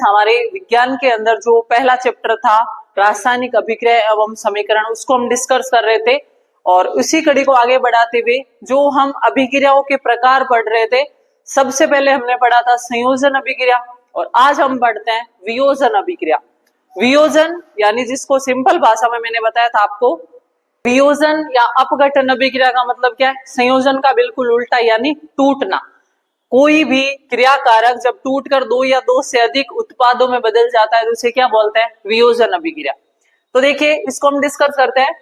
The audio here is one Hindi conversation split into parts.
हमारे विज्ञान के अंदर जो पहला चैप्टर था रासायनिक अभिक्रिया एवं समीकरण, उसको हम डिस्कस कर रहे थे। और उसी कड़ी को आगे बढ़ाते हुए जो हम अभिक्रियाओं के प्रकार पढ़ रहे थे, सबसे पहले हमने पढ़ा था संयोजन अभिक्रिया, और आज हम पढ़ते हैं वियोजन अभिक्रिया। वियोजन यानी जिसको सिंपल भाषा में मैंने बताया था आपको, वियोजन या अपघटन अभिक्रिया का मतलब क्या है? संयोजन का बिल्कुल उल्टा, यानी टूटना। कोई भी क्रिया कारक जब टूटकर दो या दो से अधिक उत्पादों में बदल जाता है तो उसे क्या बोलते हैं? वियोजन अभिक्रिया। तो देखिए इसको हम डिस्कस करते हैं।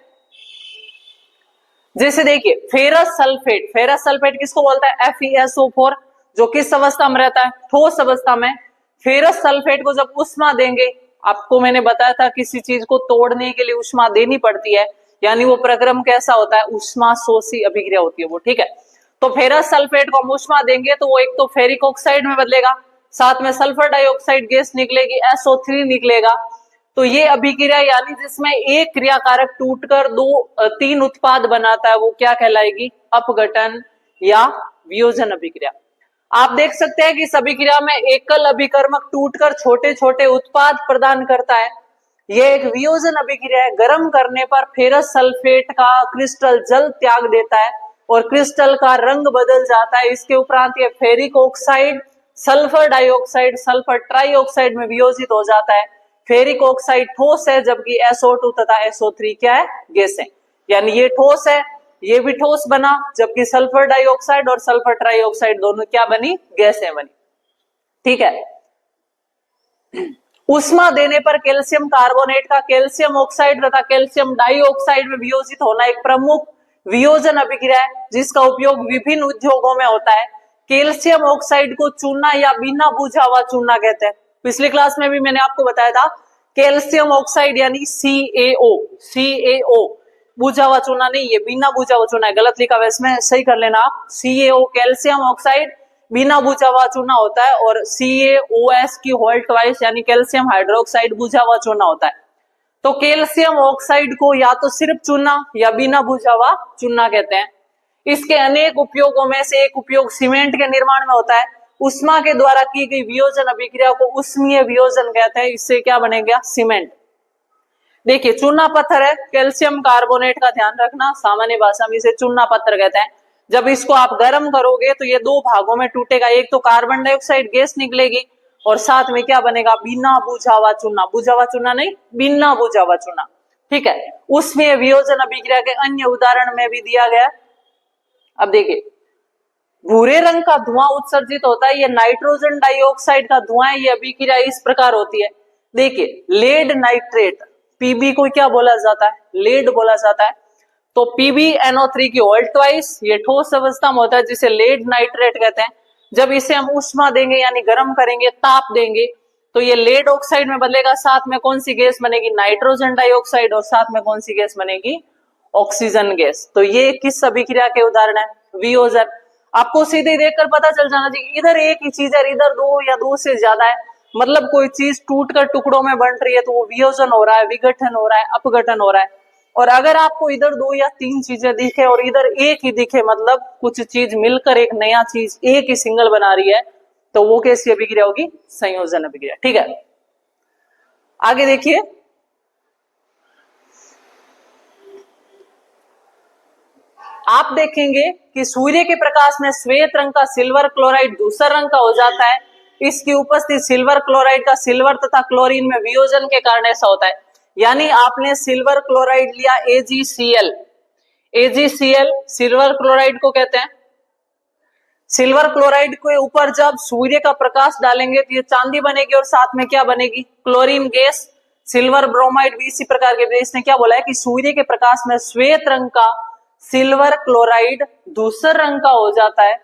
जैसे देखिए फेरस सल्फेट, फेरस सल्फेट किसको बोलता है? FeSO4, जो किस अवस्था में रहता है? ठोस अवस्था में। फेरस सल्फेट को जब उष्मा देंगे, आपको मैंने बताया था किसी चीज को तोड़ने के लिए उष्मा देनी पड़ती है, यानी वो प्रक्रम कैसा होता है? उष्मा शोषी अभिक्रिया होती है वो, ठीक है। तो फेरस सल्फेट को हम उष्मा देंगे तो वो एक तो फेरिक ऑक्साइड में बदलेगा, साथ में सल्फर डाइऑक्साइड गैस निकलेगी, SO3 निकलेगा। तो ये अभिक्रिया यानी जिसमें एक क्रिया कारक टूटकर तीन उत्पाद बनाता है, वो क्या कहलाएगी? अपघटन या वियोजन अभिक्रिया। आप देख सकते हैं कि इस अभिक्रिया में एकल अभिकर्मक टूटकर छोटे छोटे उत्पाद प्रदान करता है। यह एक वियोजन अभिक्रिया है। गर्म करने पर फेरस सल्फेट का क्रिस्टल जल त्याग देता है और क्रिस्टल का रंग बदल जाता है। इसके उपरांत ये ferric oxide sulphur dioxide sulphur trioxide में वियोजित हो जाता है। फेरिक ऑक्साइड ठोस है जबकि SO2 तथा SO3 क्या है? गैस है। यानी ये ठोस है, ये भी ठोस बना, जबकि सल्फर डाइऑक्साइड और सल्फर ट्राइऑक्साइड दोनों क्या बनी? गैसें बनी, ठीक है। उष्मा देने पर कैल्शियम कार्बोनेट का कैल्शियम ऑक्साइड तथा कैल्शियम डाइऑक्साइड में वियोजित होना एक प्रमुख वियोजन अभिक्रिया है, जिसका उपयोग विभिन्न उद्योगों में होता है। कैल्शियम ऑक्साइड को चूना या बिना बुझा हुआ चूना कहते हैं। पिछली क्लास में भी मैंने आपको बताया था कैल्शियम ऑक्साइड यानी CaO, बुझा हुआ चूना नहीं, ये बिना बुझा हुआ चूना है। गलत लिखा हुआ इसमें, सही कर लेना आप। CaO कैल्शियम ऑक्साइड बिना बुझा हुआ चूना होता है, और CaOS की होल ट्वाइस यानी कैल्शियम हाइड्रोक्साइड बुझा हुआ चूना होता है। तो कैल्शियम ऑक्साइड को या तो सिर्फ चूना या बिना बुझा हुआ चूना कहते हैं। इसके अनेक उपयोगों में से एक उपयोग सीमेंट के निर्माण में होता है। उष्मा के द्वारा की गई वियोजन अभिक्रिया को उष्मीय वियोजन कहते हैं। इससे क्या बनेगा? सीमेंट। देखिए चूना पत्थर है, कैल्शियम कार्बोनेट का ध्यान रखना, सामान्य भाषा में इसे चूना पत्थर कहते हैं। जब इसको आप गर्म करोगे तो ये दो भागों में टूटेगा, एक तो कार्बन डाइऑक्साइड गैस निकलेगी और साथ में क्या बनेगा? बिना बुझा हुआ चूना। बुझा हुआ चूना नहीं, बिना बुझा हुआ चूना, ठीक है। उसमें वियोजन अभिक्रिया के अन्य उदाहरण में भी दिया गया। अब देखिए भूरे रंग का धुआं उत्सर्जित होता है, ये नाइट्रोजन डाइऑक्साइड का धुआं है। ये अभिक्रिया इस प्रकार होती है। देखिए लेड नाइट्रेट, पीबी को क्या बोला जाता है? लेड बोला जाता है। तो PbNO3 की होल ट्वाइस, ये ठोस अवस्था में होता है जिसे लेड नाइट्रेट कहते हैं। जब इसे हम उष्मा देंगे यानी गर्म करेंगे, ताप देंगे, तो ये लेड ऑक्साइड में बदलेगा। साथ में कौन सी गैस बनेगी? नाइट्रोजन डाइऑक्साइड, और साथ में कौन सी गैस बनेगी? Oxygen gas. तो ये किस अभिक्रिया के उदाहरण है? वियोजन। आपको सीधे देखकर पता चल जाना चाहिए इधर एक ही चीज है, इधर दो या दो से ज्यादा है। मतलब कोई चीज टूटकर टुकड़ों में बन रही है तो वो वियोजन हो रहा है, विघटन हो रहा है, अपघटन हो रहा है। और अगर आपको इधर दो या तीन चीजें दिखे और इधर एक ही दिखे, मतलब कुछ चीज मिलकर एक नया चीज एक ही सिंगल बना रही है, तो वो कैसी अभिक्रिया होगी? संयोजन अभिक्रिया, ठीक है। आगे देखिए आप देखेंगे कि सूर्य के प्रकाश में श्वेत रंग का सिल्वर क्लोराइड दूसर रंग का हो जाता है। इसकी उपस्थिति सिल्वर क्लोराइड का सिल्वर तथा क्लोरीन में वियोजन के कारण ऐसा होता है। यानी आपने सिल्वर क्लोराइड लिया AgCl, सिल्वर क्लोराइड को कहते हैं। सिल्वर क्लोराइड के ऊपर जब सूर्य का प्रकाश डालेंगे तो ये चांदी बनेगी और साथ में क्या बनेगी? Chlorine gas. सिल्वर ब्रोमाइड भी इसी प्रकार के। इसने क्या बोला है कि सूर्य के प्रकाश में श्वेत रंग का सिल्वर क्लोराइड दूसर रंग का हो जाता है।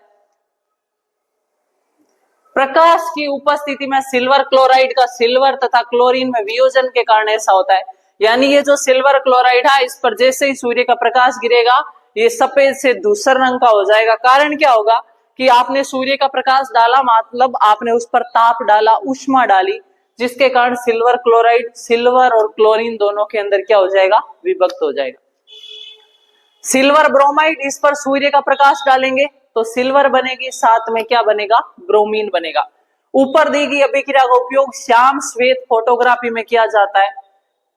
प्रकाश की उपस्थिति में सिल्वर क्लोराइड का सिल्वर तथा क्लोरीन में वियोजन के कारण ऐसा होता है। यानी ये जो सिल्वर क्लोराइड है, इस पर जैसे ही सूर्य का प्रकाश गिरेगा ये सफेद से धूसर रंग का हो जाएगा। कारण क्या होगा कि आपने सूर्य का प्रकाश डाला, मतलब आपने उस पर ताप डाला, उष्मा डाली, जिसके कारण सिल्वर क्लोराइड सिल्वर और क्लोरीन दोनों के अंदर क्या हो जाएगा? विभक्त हो जाएगा। सिल्वर ब्रोमाइड, इस पर सूर्य का प्रकाश डालेंगे तो सिल्वर बनेगी, साथ में क्या बनेगा? ब्रोमीन बनेगा। ऊपर दी गई अभिक्रिया का उपयोग श्याम श्वेत फोटोग्राफी में किया जाता है।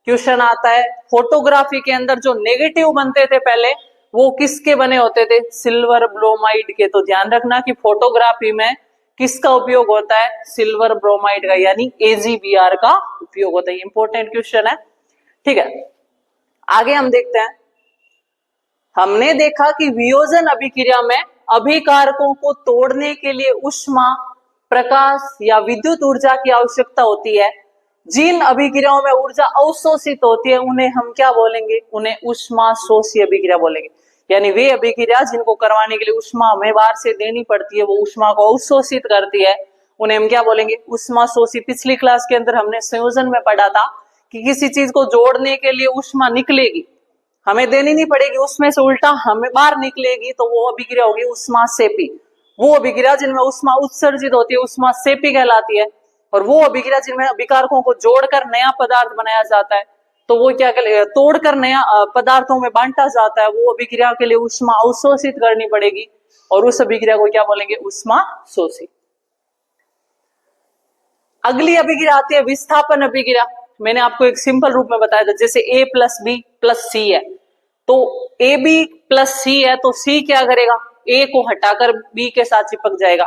क्वेश्चन आता है फोटोग्राफी के अंदर जो नेगेटिव बनते थे पहले वो किसके बने होते थे? सिल्वर ब्रोमाइड के। तो ध्यान रखना कि फोटोग्राफी में किसका उपयोग होता है? सिल्वर ब्रोमाइड का, यानी AgBr का उपयोग होता है। इंपॉर्टेंट क्वेश्चन है, ठीक है। आगे हम देखते हैं, हमने देखा कि वियोजन अभिक्रिया में अभिकारकों को तोड़ने के लिए ऊष्मा, प्रकाश या विद्युत ऊर्जा की आवश्यकता होती है। जिन अभिक्रियाओं में ऊर्जा अवशोषित होती है उन्हें हम क्या बोलेंगे? उन्हें ऊष्मा शोषी अभिक्रिया बोलेंगे। यानी वे अभिक्रिया जिनको करवाने के लिए ऊष्मा हमें बाहर से देनी पड़ती है, वो ऊष्मा को अवशोषित करती है, उन्हें हम क्या बोलेंगे? ऊष्मा शोषी। पिछली क्लास के अंदर हमने संयोजन में पढ़ा था कि किसी चीज को जोड़ने के लिए ऊष्मा निकलेगी, हमें देनी नहीं पड़ेगी, उसमें से उल्टा हमें बाहर निकलेगी, तो वो अभिक्रिया होगी ऊष्मा सेपी। वो अभिक्रिया जिनमें ऊष्मा उत्सर्जित होती है ऊष्मा सेपी कहलाती है। और वो अभिक्रिया जिनमें अभिकारकों को जोड़कर नया पदार्थ बनाया जाता है, तो वो क्या तोड़कर नया पदार्थों में बांटा जाता है, वो अभिक्रिया के लिए ऊष्मा अवशोषित करनी पड़ेगी, और उस अभिक्रिया को क्या बोलेंगे? ऊष्मा शोषी। अगली अभिक्रिया आती है विस्थापन अभिक्रिया। मैंने आपको एक सिंपल रूप में बताया था, जैसे A + B + C है, तो AB + C है, तो C क्या करेगा? A को हटाकर B के साथ चिपक जाएगा,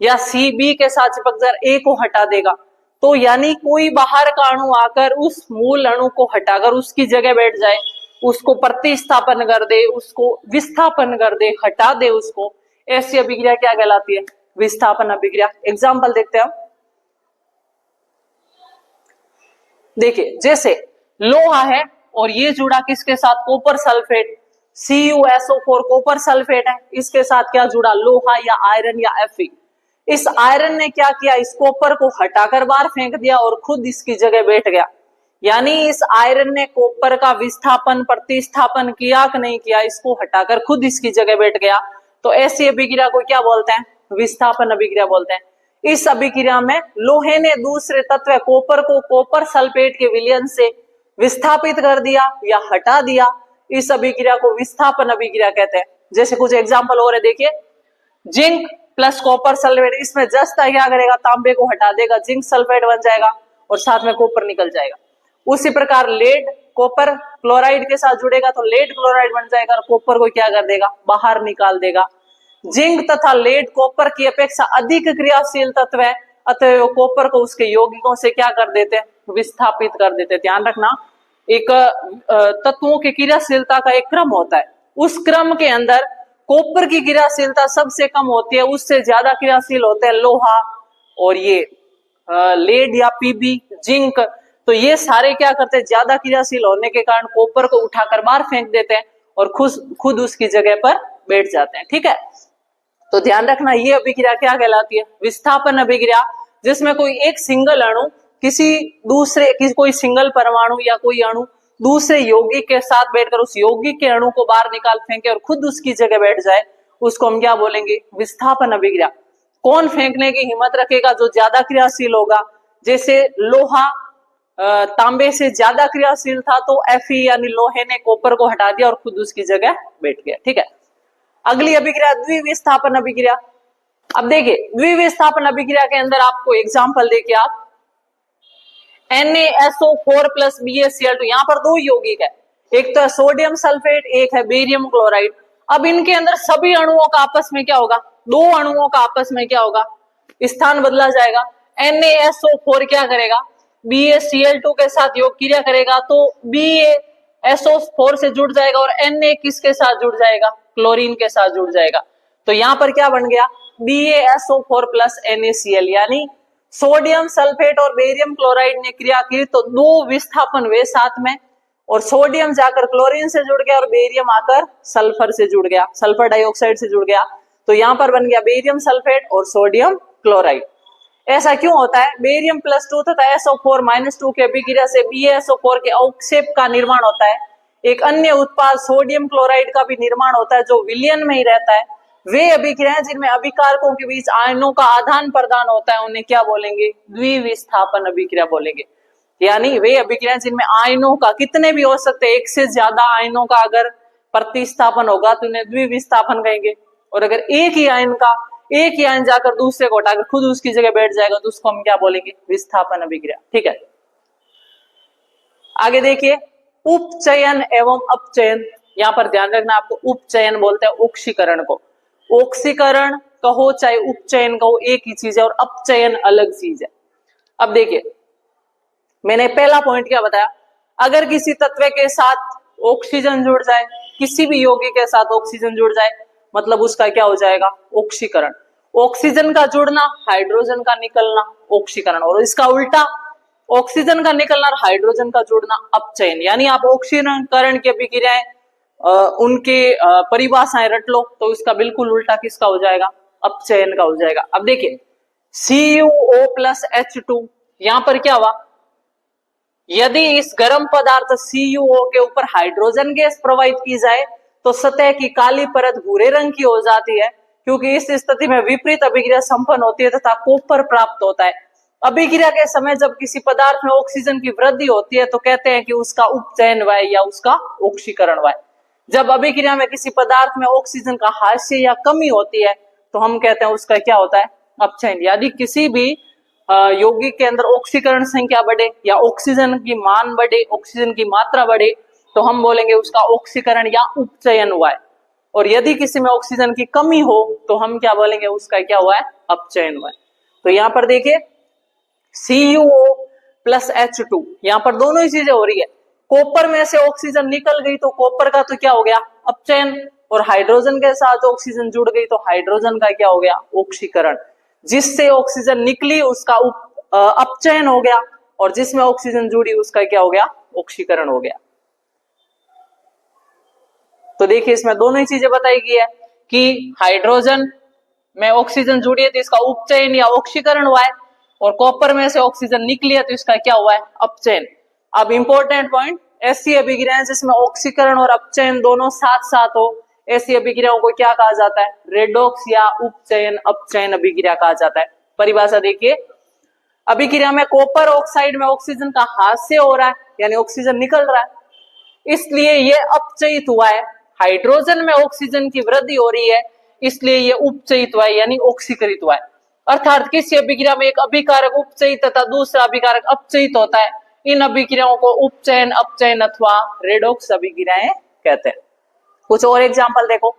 या C B के साथ चिपक कर A को हटा देगा। तो यानी कोई बाहर का अणु आकर उस मूल अणु को हटाकर उसकी जगह बैठ जाए, उसको प्रतिस्थापन कर दे, उसको विस्थापन कर दे, हटा दे उसको, ऐसी अभिक्रिया क्या कहलाती है? विस्थापन अभिक्रिया। एग्जाम्पल देखते हैं हम। देखिए, जैसे लोहा है और ये जुड़ा किसके साथ? Copper sulphate, CuSO4 copper sulphate है, इसके साथ क्या जुड़ा? लोहा या आयरन या Fe। इस आयरन ने क्या किया? इस कॉपर को हटाकर बाहर फेंक दिया और खुद इसकी जगह बैठ गया। यानी इस आयरन ने कॉपर का विस्थापन प्रतिस्थापन किया कि नहीं किया? इसको हटाकर खुद इसकी जगह बैठ गया। तो ऐसी अभिक्रिया को क्या बोलते हैं? विस्थापन अभिक्रिया बोलते हैं। इस अभिक्रिया में लोहे ने दूसरे तत्व कॉपर को कॉपर सल्फेट के विलयन से विस्थापित कर दिया या हटा दिया। इस अभिक्रिया को विस्थापन अभिक्रिया कहते हैं। जैसे कुछ एग्जांपल और है, देखिए, जिंक + कॉपर सल्फेट, इसमें जस्ता क्या करेगा? तांबे को हटा देगा, जिंक सल्फेट बन जाएगा और साथ में कॉपर निकल जाएगा। उसी प्रकार लेड कॉपर क्लोराइड के साथ जुड़ेगा तो लेड क्लोराइड बन जाएगा और कॉपर को क्या कर देगा? बाहर निकाल देगा। जिंक तथा लेड कॉपर की अपेक्षा अधिक क्रियाशील तत्व है, अतः कॉपर को उसके यौगिकों से क्या कर देते हैं? विस्थापित कर देते हैं। ध्यान रखना, एक तत्वों की क्रियाशीलता का एक क्रम होता है, उस क्रम के अंदर कॉपर की क्रियाशीलता सबसे कम होती है, उससे ज्यादा क्रियाशील होते हैं लोहा और ये लेड या PB, जिंक। तो ये सारे क्या करते हैं? ज्यादा क्रियाशील होने के कारण कॉपर को उठाकर बाहर फेंक देते हैं और खुद उसकी जगह पर बैठ जाते हैं। ठीक है, तो ध्यान रखना, ये अभिक्रिया क्या कहलाती है? विस्थापन अभिक्रिया, जिसमें कोई एक सिंगल अणु कोई सिंगल परमाणु या कोई अणु दूसरे यौगिक के साथ बैठकर उस यौगिक के अणु को बाहर निकाल फेंके और खुद उसकी जगह बैठ जाए, उसको हम क्या बोलेंगे? विस्थापन अभिक्रिया। कौन फेंकने की हिम्मत रखेगा? जो ज्यादा क्रियाशील होगा। जैसे लोहा तांबे से ज्यादा क्रियाशील था, तो Fe यानी लोहे ने कॉपर को हटा दिया और खुद उसकी जगह बैठ गया। ठीक है, अगली अभिक्रिया द्विविस्थापन अभिक्रिया। अब देखिए, द्विविस्थापन अभिक्रिया के अंदर आपको एग्जांपल देखिए, आप NaSO4 + BaCl2, यहाँ पर दो यौगिक है, एक तो है सोडियम सल्फेट, एक है बेरियम क्लोराइड। अब इनके अंदर सभी अणुओं का आपस में क्या होगा? दो अणुओं का आपस में क्या होगा? स्थान बदला जाएगा। NaSO4 क्या करेगा? BaCl2 के साथ योग क्रिया करेगा तो BaSO4 से जुड़ जाएगा और Na किसके साथ जुड़ जाएगा? क्लोरीन के साथ जुड़ जाएगा। तो यहाँ पर क्या बन गया? BaSO4 + NaCl, यानी सोडियम सल्फेट और बेरियम क्लोराइड ने क्रिया की तो दो विस्थापन हुए साथ में, और सोडियम जाकर क्लोरीन से जुड़ गया और बेरियम आकर सल्फर से जुड़ गया, सल्फर डाइऑक्साइड से जुड़ गया। तो यहाँ पर बन गया बेरियम सल्फेट और सोडियम क्लोराइड। ऐसा क्यों होता है? बेरियम +2 तथा SO4 -2 के अभिक्रिया से BaSO4 के अवक्षेप का निर्माण होता है। एक अन्य उत्पाद सोडियम क्लोराइड का भी निर्माण होता है जो विलयन में ही रहता है। वे अभिक्रियाएं जिनमें अभिकारकों के बीच आयनों का आदान प्रदान होता है उन्हें क्या बोलेंगे? द्विविस्थापन अभिक्रिया बोलेंगे। यानी वे अभिक्रियाएं जिनमें आयनों का, कितने भी हो सकते हैं, एक से ज्यादा आयनों का अगर प्रतिस्थापन होगा तो उन्हें द्विविस्थापन कहेंगे। और अगर एक ही आयन का एक यान जाकर दूसरे को हटाकर खुद उसकी जगह बैठ जाएगा तो उसको हम क्या बोलेंगे, विस्थापन अभिक्रिया। ठीक है, आगे देखिए उपचयन एवं अपचयन। यहां पर ध्यान रखना, आपको उपचयन बोलते हैं ऑक्सीकरण को। ऑक्सीकरण कहो चाहे उपचयन कहो एक ही चीज है और अपचयन अलग चीज है। अब देखिए मैंने पहला पॉइंट क्या बताया, अगर किसी तत्व के साथ ऑक्सीजन जुड़ जाए, किसी भी यौगिक के साथ ऑक्सीजन जुड़ जाए, मतलब उसका क्या हो जाएगा, ऑक्सीकरण। ऑक्सीजन का जुड़ना, हाइड्रोजन का निकलना, ऑक्सीकरण। और इसका उल्टा, ऑक्सीजन का निकलना और हाइड्रोजन का जुड़ना, अपचयन। यानी आप ऑक्सीकरण की अभिक्रियाएं उनके परिभाषाएं रट लो तो इसका बिल्कुल उल्टा किसका हो जाएगा, अपचयन का हो जाएगा। अब देखिए CuO प्लस H2, यहां पर क्या हुआ, यदि इस गर्म पदार्थ CuO के ऊपर हाइड्रोजन गैस प्रवाहित की जाए तो सतह की काली परत भूरे रंग की हो जाती है, क्योंकि इस स्थिति में विपरीत अभिक्रिया संपन्न होती है तथा कॉपर प्राप्त होता है। अभिक्रिया के समय जब किसी पदार्थ में ऑक्सीजन की वृद्धि होती है तो कहते हैं कि उसका उपचयन हुआ है या उसका ऑक्सीकरण हुआ है। जब अभिक्रिया में किसी पदार्थ में ऑक्सीजन का ह्रास या कमी होती है तो हम कहते हैं उसका क्या होता है, अपचयन। यदि किसी भी यौगिक के अंदर ऑक्सीकरण संख्या बढ़े या ऑक्सीजन की मान बढ़े, ऑक्सीजन की मात्रा बढ़े, तो हम बोलेंगे उसका ऑक्सीकरण या उपचयन हुआ है। और यदि किसी में ऑक्सीजन की कमी हो तो हम क्या बोलेंगे, उसका क्या हुआ है, अपचयन हुआ है। तो यहां पर देखिए CuO प्लस H2, यहां पर दोनों ही चीजें हो रही है। कॉपर में से ऑक्सीजन निकल गई तो कॉपर का तो क्या हो गया, अपचयन। और हाइड्रोजन के साथ ऑक्सीजन जुड़ गई तो हाइड्रोजन का क्या हो गया, ऑक्सीकरण। जिससे ऑक्सीजन निकली उसका अपचयन हो गया और जिसमें ऑक्सीजन जुड़ी उसका क्या हो गया, ऑक्सीकरण हो गया। तो देखिए इसमें दोनों ही चीजें बताई गई है कि हाइड्रोजन में ऑक्सीजन जुड़ी है तो इसका उपचयन या ऑक्सीकरण हुआ है, और कॉपर में से ऑक्सीजन निकली है तो इसका क्या हुआ है, अपचयन। अब इंपॉर्टेंट पॉइंट, ऐसी अभिक्रियाएं जिसमें ऑक्सीकरण और अपचयन दोनों साथ साथ हो, ऐसी अभिक्रियाओं को क्या कहा जाता है, रेडॉक्स या उपचयन अपचयन अभिक्रिया कहा जाता है। परिभाषा देखिए, अभिक्रिया में कॉपर ऑक्साइड में ऑक्सीजन का ह्रास हो रहा है यानी ऑक्सीजन निकल रहा है, इसलिए ये अपचयित हुआ है। हाइड्रोजन में ऑक्सीजन की वृद्धि हो रही है इसलिए ये उपचयित हुआ है यानी ऑक्सीकृत हुआ है। अर्थात किसी अभिक्रिया में एक अभिकारक उपचयित तथा दूसरा अभिकारक अपचयित होता है। इन अभिक्रियाओं को उपचयन, अपचयन अथवा रेडॉक्स अभिक्रियाएं कहते हैं। कुछ और एग्जांपल देखो,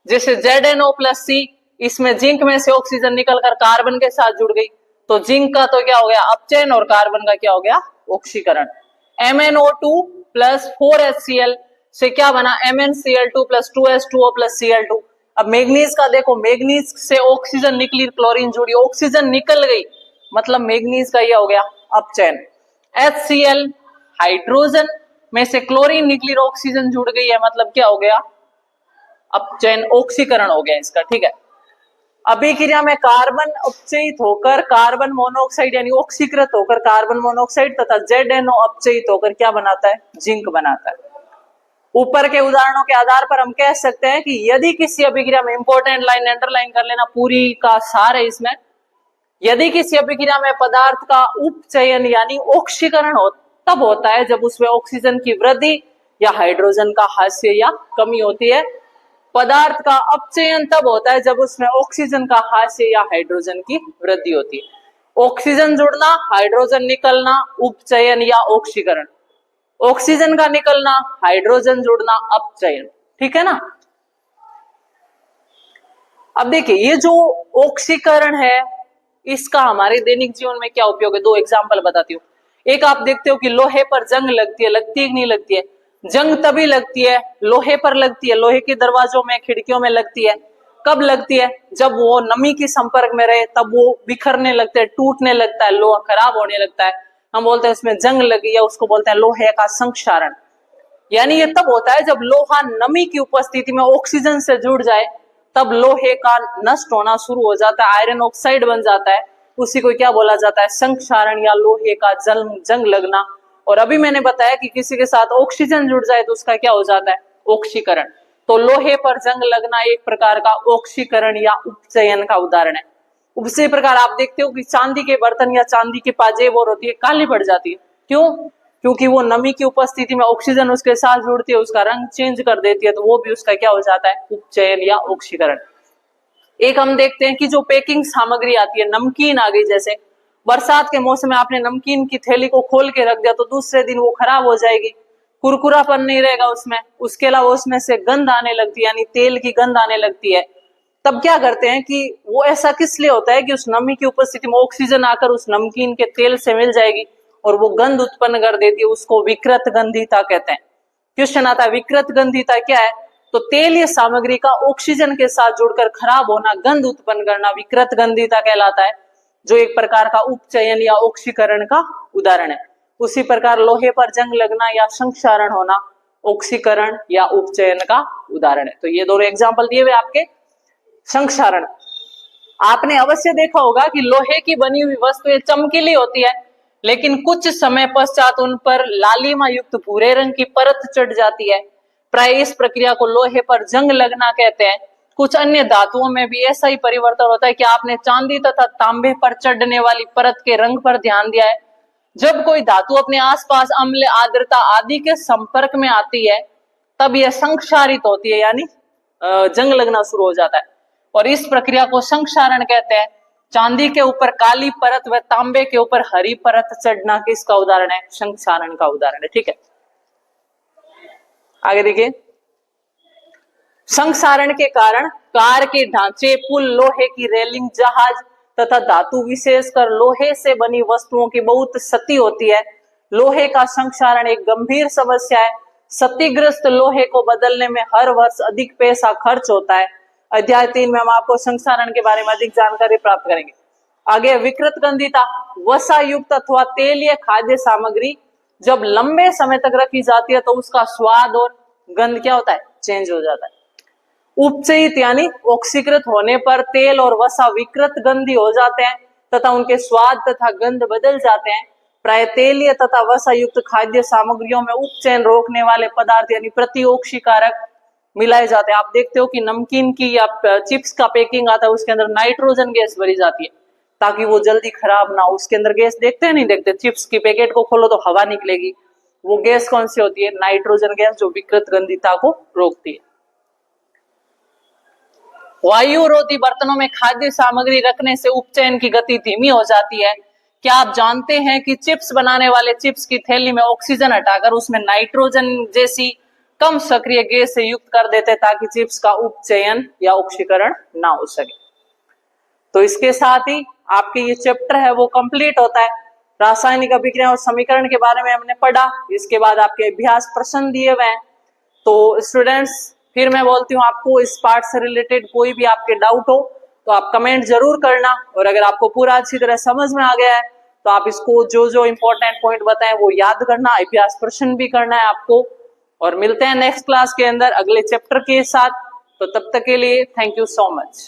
जैसे ZnO प्लस C, इसमें जिंक में से ऑक्सीजन निकलकर कार्बन के साथ जुड़ गई तो जिंक का तो क्या हो गया, अपचयन, और कार्बन का क्या हो गया, ऑक्सीकरण। MnO2 प्लस 4HCl से क्या बना, MnCl2 plus 2H2O plus Cl2। अब मैग्नीज का देखो, मैग्नीज से ऑक्सीजन निकली, क्लोरीन जुड़ी, ऑक्सीजन निकल गई, मतलब मैग्नीज का यह हो गया अपचयन। HCl, हाइड्रोजन में से क्लोरीन निकली, ऑक्सीजन जुड़ गई है, मतलब क्या हो गया, अपचयन, ऑक्सीकरण हो गया इसका। ठीक है, अभिक्रिया में कार्बन अपचयित होकर कार्बन मोनोऑक्साइड यानी ऑक्सीकृत होकर कार्बन मोनोऑक्साइड तथा ZnO अपचयित होकर क्या बनाता है, जिंक बनाता है। ऊपर के उदाहरणों के आधार पर हम कह सकते हैं कि यदि किसी अभिक्रिया में, इंपॉर्टेंट लाइन अंडरलाइन कर लेना, पूरी का सार है इसमें, यदि किसी अभिक्रिया में पदार्थ का उपचयन यानी ऑक्सीकरण हो तब होता है जब उसमें ऑक्सीजन की वृद्धि या हाइड्रोजन का ह्रास या कमी होती है। पदार्थ का अपचयन तब होता है जब उसमें ऑक्सीजन का ह्रास या हाइड्रोजन की वृद्धि होती है। ऑक्सीजन जुड़ना, हाइड्रोजन निकलना, उपचयन या ऑक्सीकरण। ऑक्सीजन का निकलना, हाइड्रोजन जुड़ना, अपचयन। ठीक है ना। अब देखिए ये जो ऑक्सीकरण है इसका हमारे दैनिक जीवन में क्या उपयोग है, दो एग्जांपल बताती हूँ। एक आप देखते हो कि लोहे पर जंग लगती है कि नहीं लगती है। जंग तभी लगती है, लोहे पर लगती है, लोहे के दरवाजों में, खिड़कियों में लगती है। कब लगती है, जब वो नमी के संपर्क में रहे तब वो बिखरने लगते हैं, टूटने लगता है, लोहा खराब होने लगता है, हम बोलते हैं उसमें जंग लगी है, उसको बोलते हैं लोहे का संक्षारण। यानी ये तब होता है जब लोहा नमी की उपस्थिति में ऑक्सीजन से जुड़ जाए, तब लोहे का नष्ट होना शुरू हो जाता है, आयरन ऑक्साइड बन जाता है, उसी को क्या बोला जाता है, संक्षारण या लोहे का जंग लगना। और अभी मैंने बताया कि किसी के साथ ऑक्सीजन जुड़ जाए तो उसका क्या हो जाता है, ऑक्सीकरण। तो लोहे पर जंग लगना एक प्रकार का ऑक्सीकरण या उपचयन का उदाहरण है। उसी प्रकार आप देखते हो कि चांदी के बर्तन या चांदी की पाजेब और होती है, काली पड़ जाती है, क्यों, क्योंकि वो नमी की उपस्थिति में ऑक्सीजन उसके साथ जुड़ती है, उसका रंग चेंज कर देती है, तो वो भी उसका क्या हो जाता है, उपचयन या ऑक्सीकरण। एक हम देखते हैं कि जो पैकिंग सामग्री आती है, नमकीन आ गई, जैसे बरसात के मौसम में आपने नमकीन की थैली को खोल के रख दिया तो दूसरे दिन वो खराब हो जाएगी, कुरकुरापन नहीं रहेगा उसमें। उसके अलावा उसमें से गंध आने लगती है, यानी तेल की गंध आने लगती है। तब क्या करते हैं कि वो ऐसा किस लिए होता है कि उस नमी की उपस्थिति में ऑक्सीजन आकर उस नमकीन के तेल से मिल जाएगी और वो गंध उत्पन्न कर देती है, उसको विकृत गंधिता कहते हैं। क्वेश्चन आता है विकृत गंधिता क्या है? तो तेलीय सामग्री का ऑक्सीजन के साथ जुड़कर खराब होना, गंध उत्पन्न करना विकृत गंधिता कहलाता है, जो एक प्रकार का उपचयन या ऑक्सीकरण का उदाहरण है। उसी प्रकार लोहे पर जंग लगना या संक्षारण होना ऑक्सीकरण या उपचयन का उदाहरण है। तो ये दोनों एग्जाम्पल दिए हुए आपके। संक्षारण, आपने अवश्य देखा होगा कि लोहे की बनी हुई वस्तुएं चमकीली होती है, लेकिन कुछ समय पश्चात उन पर लालिमा युक्त भूरे रंग की परत चढ़ जाती है। प्राय इस प्रक्रिया को लोहे पर जंग लगना कहते हैं। कुछ अन्य धातुओं में भी ऐसा ही परिवर्तन होता है कि आपने चांदी तथा तांबे पर चढ़ने वाली परत के रंग पर ध्यान दिया है। जब कोई धातु अपने आसपास अम्ल, आर्द्रता आदि के संपर्क में आती है तब यह संक्षारित होती है, यानी जंग लगना शुरू हो जाता है, और इस प्रक्रिया को संक्षारण कहते हैं। चांदी के ऊपर काली परत व तांबे के ऊपर हरी परत चढ़ना किसका उदाहरण है? संक्षारण का उदाहरण है। ठीक है, आगे देखिए। संक्षारण के कारण कार के ढांचे, पुल, लोहे की रेलिंग, जहाज तथा धातु विशेषकर लोहे से बनी वस्तुओं की बहुत क्षति होती है। लोहे का संक्षारण एक गंभीर समस्या है। क्षतिग्रस्त लोहे को बदलने में हर वर्ष अधिक पैसा खर्च होता है। अध्याय 3 में हम आपको संक्षारण के बारे में अधिक जानकारी प्राप्त करेंगे। आगे विकृत गंधिता, वसा युक्त अथवा तेलीय खाद्य सामग्री जब लंबे समय तक रखी जाती है तो उसका स्वाद और गंध क्या होता है? चेंज हो जाता है। उपचयित यानी ऑक्सीकृत होने पर तेल और वसा विकृत गंधी हो जाते हैं तथा उनके स्वाद तथा गंध बदल जाते हैं। प्राय तेलीय तथा वसा युक्त खाद्य सामग्रियों में उपचयन रोकने वाले पदार्थ यानी प्रतिओक्षीकारक मिलाए जाते हैं। आप देखते हो कि नमकीन की या चिप्स का पैकिंग आता है, उसके अंदर नाइट्रोजन गैस भरी जाती है ताकि वो जल्दी खराब ना हो। उसके अंदर गैस देखते हैं नहीं देखते? चिप्स की पैकेट को खोलो तो हवा निकलेगी, वो गैस कौन सी होती है? नाइट्रोजन गैस, जो विकृत गंधिता को रोकती है। वायुरोधी बर्तनों में खाद्य सामग्री रखने से उपचयन की गति धीमी हो जाती है। क्या आप जानते हैं कि चिप्स बनाने वाले चिप्स की थैली में ऑक्सीजन हटाकर उसमें नाइट्रोजन जैसी कम सक्रिय गैस से युक्त कर देते ताकि चिप्स का उपचयन या ऑक्सीकरण ना हो सके। तो इसके साथ ही आपके ये चैप्टर है वो कंप्लीट होता है। रासायनिक अभिक्रिया और समीकरण के बारे में हमने पढ़ा। इसके बाद आपके अभ्यास प्रश्न दिए हुए हैं। तो स्टूडेंट्स, फिर मैं बोलती हूँ आपको इस पार्ट से रिलेटेड कोई भी आपके डाउट हो तो आप कमेंट जरूर करना, और अगर आपको पूरा अच्छी तरह समझ में आ गया है तो आप इसको जो जो इंपॉर्टेंट पॉइंट बताएं वो याद करना, अभ्यास प्रश्न भी करना है आपको। और मिलते हैं नेक्स्ट क्लास के अंदर अगले चैप्टर के साथ। तो तब तक के लिए थैंक यू सो मच।